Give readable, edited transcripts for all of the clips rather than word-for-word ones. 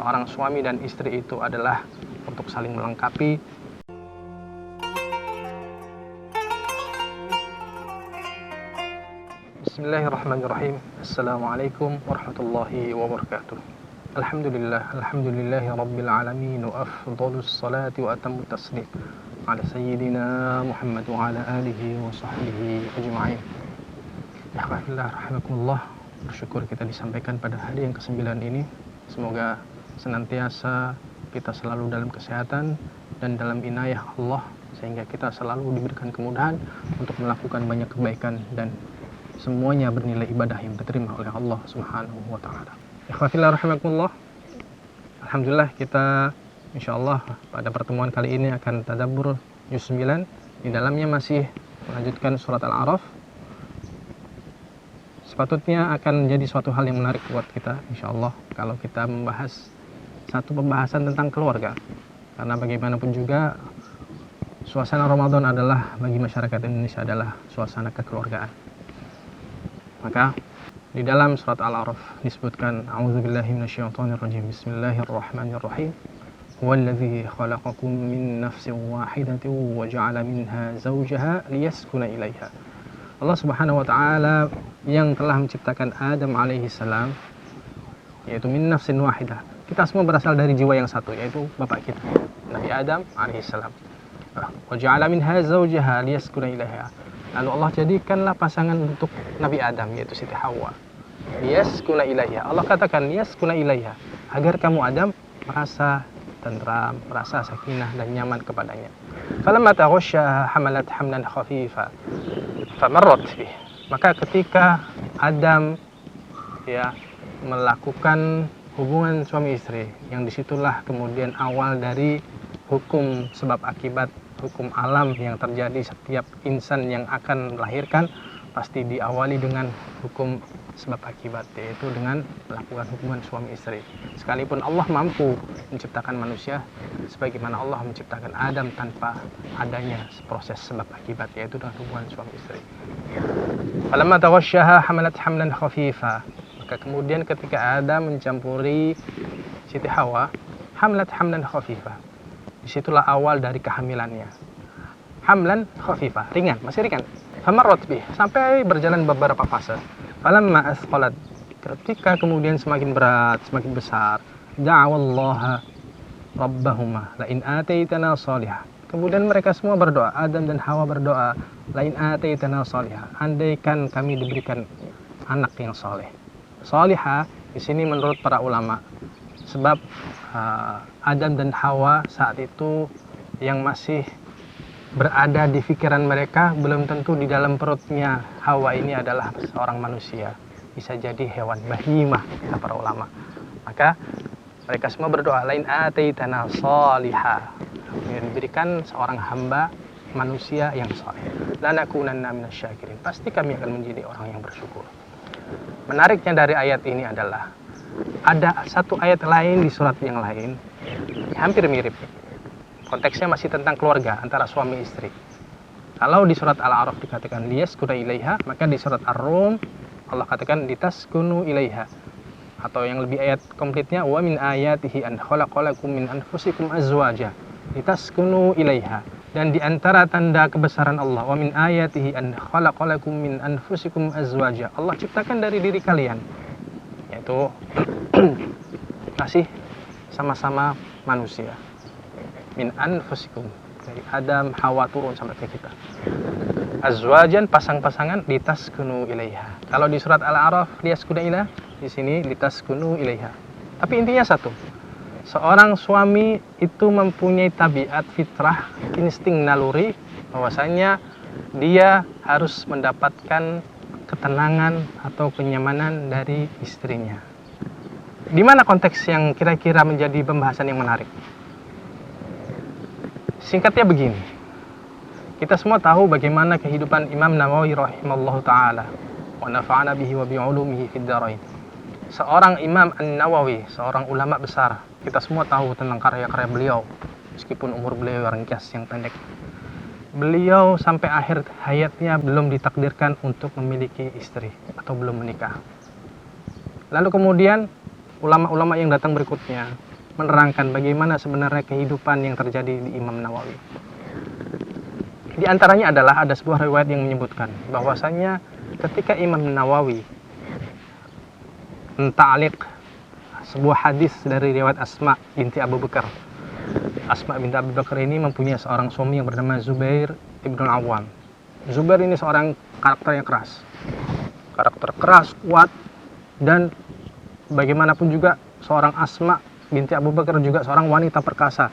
seorang suami dan istri itu adalah untuk saling melengkapi. Bismillahirrahmanirrahim. Assalamualaikum warahmatullahi wabarakatuh. Alhamdulillahi rabbil alamin, wa afdhalus salati wa atammu taslim ala sayyidina Muhammad wa ala alihi wa sahbihi ajma'in. Alhamdulillah, rahimakumullah. Bersyukur kita disampaikan pada hari yang ke-9 ini. Semoga senantiasa kita selalu dalam kesehatan dan dalam inayah Allah, sehingga kita selalu diberikan kemudahan untuk melakukan banyak kebaikan dan semuanya bernilai ibadah yang diterima oleh Allah Subhanahu wa taala. Ikhwafillah rahimakumullah. Alhamdulillah, kita insyaallah pada pertemuan kali ini akan tadabbur juz 9. Di dalamnya masih melanjutkan surat Al-A'raf. Sepatutnya akan menjadi suatu hal yang menarik buat kita insyaallah kalau kita membahas satu pembahasan tentang keluarga. Karena bagaimanapun juga suasana Ramadan adalah bagi masyarakat Indonesia adalah suasana kekeluargaan. Maka di dalam surat Al-A'raf disebutkan a'udzubillahi minasyaitonirrajim. Bismillahirrahmanirrahim. Huwallazi khalaqakum min nafsin wahidatin wa ja'ala minha zawjaha liyaskuna ilaiha. Allah Subhanahu wa taala yang telah menciptakan Adam alaihi salam, yaitu min nafsin wahidah. Kita semua berasal dari jiwa yang satu, yaitu bapak kita, Nabi Adam alaihi salam. Wa ja'ala minha zawjaha liyaskuna ilaiha. Lalu Allah jadikanlah pasangan untuk Nabi Adam, yaitu Siti Hawa. Liyaskuna ilaiha. Allah katakan liyaskuna ilaiha, agar kamu Adam merasa tentram, merasa sakinah dan nyaman kepadanya. Falamma taghasyaha hamalat hamlan khafifa famarrat bih. Maka ketika Adam melakukan hubungan suami istri, yang disitulah kemudian awal dari hukum sebab akibat, hukum alam yang terjadi setiap insan yang akan melahirkan pasti diawali dengan hukum sebab akibat, yaitu dengan melakukan hubungan suami istri. Sekalipun Allah mampu menciptakan manusia sebagaimana Allah menciptakan Adam tanpa adanya proses sebab akibat, yaitu dengan hubungan suami istri. Falamma taghasyaha hamalat hamlan khafifa. Maka kemudian ketika Adam mencampuri Siti Hawa, hamalat hamlan khafifa. Disitulah awal dari kehamilannya. Hamlan khafifa, ringan, masih ringan. Famarrat bih, sampai berjalan beberapa fase. Falamma asqalat, ketika kemudian semakin berat, semakin besar, da'awallaha rabbahuma la in ataitana salihah. Kemudian mereka semua berdoa, Adam dan Hawa berdoa, la in ataitana salihah, andaikan kami diberikan anak yang saleh. Salihah di sini menurut para ulama, sebab Adam dan Hawa saat itu yang masih berada di pikiran mereka belum tentu di dalam perutnya Hawa ini adalah seorang manusia, bisa jadi hewan bahimah, kata para ulama. Maka mereka semua berdoa, lain ataitana salihah, diberikan seorang hamba manusia yang saleh, lanakunanna minasyakirin, pasti kami akan menjadi orang yang bersyukur. Menariknya dari ayat ini adalah ada satu ayat lain di surat yang lain hampir mirip. Konteksnya masih tentang keluarga antara suami istri. Kalau di surat Al-A'raf dikatakan liyaskuna ilaiha, maka di surat Ar-Rum Allah katakan litaskunu ilaiha. Atau yang lebih ayat komplitnya, wa min ayatihi an khalaqalakum min anfusikum azwaja litaskunu ilaiha. Dan di antara tanda kebesaran Allah, wa min ayatihi an khalaqalakum min anfusikum azwaja. Allah ciptakan dari diri kalian, yaitu masih sama-sama manusia. Min anfusikum, dari Adam, Hawa turun sampai ke kita. Azwajan, pasang-pasangan, litaskunu ilaiha. Kalau di surat Al-A'raf liyaskuna ilaiha, di sini litaskunu ilaiha. Tapi intinya satu. Seorang suami itu mempunyai tabiat fitrah, insting naluri, bahwasanya dia harus mendapatkan ketenangan atau kenyamanan dari istrinya. Di mana konteks yang kira-kira menjadi pembahasan yang menarik? Singkatnya begini, kita semua tahu bagaimana kehidupan Imam Nawawi rahimallahu ta'ala wa nafa'ana bihi wa bi'ulumihi fid dharain. Seorang Imam An-Nawawi, seorang ulama besar, kita semua tahu tentang karya-karya beliau, meskipun umur beliau ringkas yang pendek. Beliau sampai akhir hayatnya belum ditakdirkan untuk memiliki istri atau belum menikah. Lalu kemudian ulama-ulama yang datang berikutnya, menerangkan bagaimana sebenarnya kehidupan yang terjadi di Imam Nawawi. Di antaranya adalah ada sebuah riwayat yang menyebutkan bahwasanya ketika Imam Nawawi menta'liq sebuah hadis dari riwayat Asma binti Abu Bakar. Asma binti Abu Bakar ini mempunyai seorang suami yang bernama Zubair ibn Awam. Zubair ini seorang karakter yang keras. Karakter keras, kuat, dan bagaimanapun juga seorang Asma binti Abu Bakar juga seorang wanita perkasa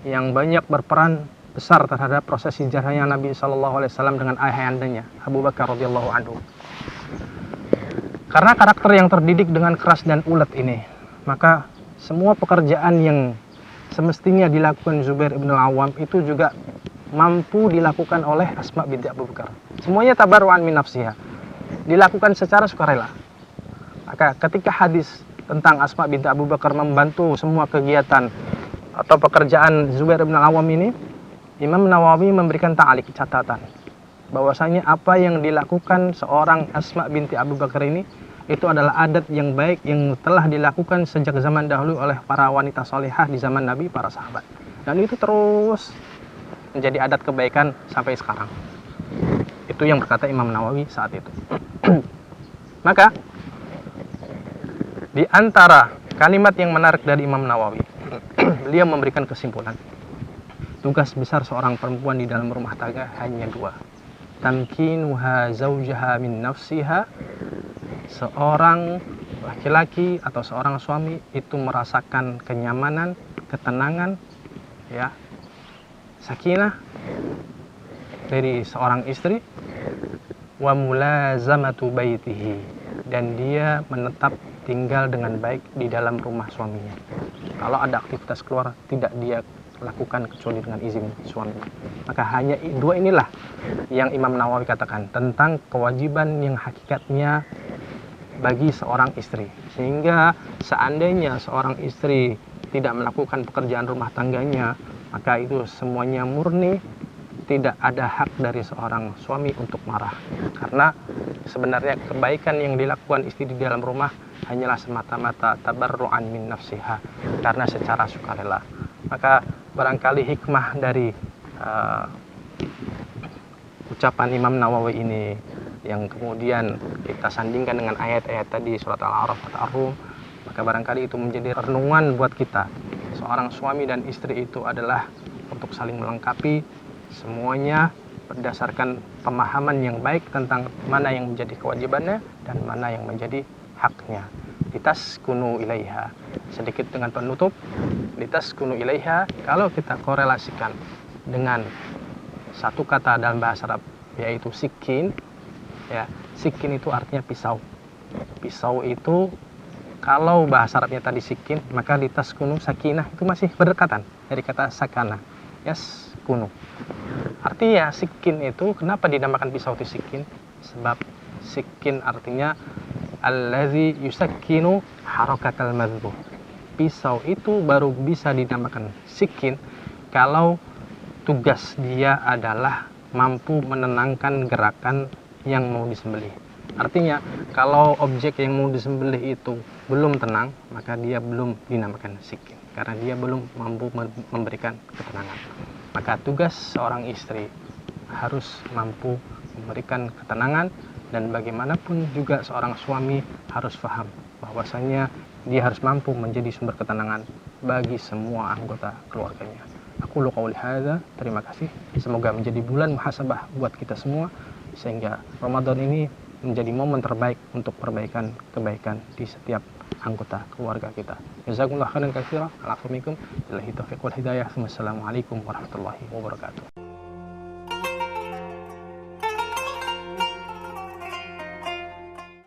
yang banyak berperan besar terhadap proses hijrahnya Nabi SAW dengan ayahandanya Abu Bakar radhiyallahu anhu. Karena karakter yang terdidik dengan keras dan ulet ini, maka semua pekerjaan yang semestinya dilakukan Zubair ibn Awam itu juga mampu dilakukan oleh Asma binti Abu Bakar. Semuanya tabarru'an min nafsiha, dilakukan secara sukarela. Maka ketika hadis tentang Asma binti Abu Bakar membantu semua kegiatan atau pekerjaan Zubair ibn Awam ini, Imam Nawawi memberikan ta'liq, catatan bahwasanya apa yang dilakukan seorang Asma binti Abu Bakar ini itu adalah adat yang baik yang telah dilakukan sejak zaman dahulu oleh para wanita solehah di zaman Nabi, para sahabat, dan itu terus menjadi adat kebaikan sampai sekarang. Itu yang berkata Imam Nawawi saat itu. Maka di antara kalimat yang menarik dari Imam Nawawi, beliau memberikan kesimpulan, tugas besar seorang perempuan di dalam rumah tangga hanya dua. Tamkinuha zaujaha min nafsiha, seorang laki-laki atau seorang suami itu merasakan kenyamanan, ketenangan, ya, sakinah dari seorang istri, wa mulazamatu baitihi, dan dia menetap tinggal dengan baik di dalam rumah suaminya. Kalau ada aktivitas keluar, tidak dia lakukan kecuali dengan izin suami. Maka hanya dua inilah yang Imam Nawawi katakan tentang kewajiban yang hakikatnya bagi seorang istri. Sehingga seandainya seorang istri tidak melakukan pekerjaan rumah tangganya, maka itu semuanya murni, tidak ada hak dari seorang suami untuk marah. Karena sebenarnya kebaikan yang dilakukan istri di dalam rumah hanyalah semata-mata tabarru'an min nafsiha, karena secara sukarela. Maka barangkali hikmah dari ucapan Imam Nawawi ini yang kemudian kita sandingkan dengan ayat-ayat tadi surat Al-A'raf atau Ar-Rum, maka barangkali itu menjadi renungan buat kita. Seorang suami dan istri itu adalah untuk saling melengkapi, semuanya berdasarkan pemahaman yang baik tentang mana yang menjadi kewajibannya dan mana yang menjadi haknya. Litaskunu ilaiha, sedikit dengan penutup, litaskunu ilaiha, kalau kita korelasikan dengan satu kata dalam bahasa Arab yaitu sikin, ya, sikin itu artinya pisau. Pisau itu kalau bahasa Arabnya tadi sikin, maka litaskunu sakinah itu masih berdekatan dari kata sakana, yes, kunu. Artinya sikin itu kenapa dinamakan pisau itu sikin? Sebab sikin artinya allazi yusakkinu harakatal madhbuh. Pisau itu baru bisa dinamakan sikin kalau tugas dia adalah mampu menenangkan gerakan yang mau disembelih. Artinya kalau objek yang mau disembelih itu belum tenang, maka dia belum dinamakan sikin, karena dia belum mampu memberikan ketenangan. Maka tugas seorang istri harus mampu memberikan ketenangan, dan bagaimanapun juga seorang suami harus paham bahwasanya dia harus mampu menjadi sumber ketenangan bagi semua anggota keluarganya. Aku qauli hadza, terima kasih. Semoga menjadi bulan muhasabah buat kita semua, sehingga Ramadan ini menjadi momen terbaik untuk perbaikan kebaikan di setiap anggota keluarga kita. Jazakumullah khairan katsiran. Assalamualaikum warahmatullahi wabarakatuh.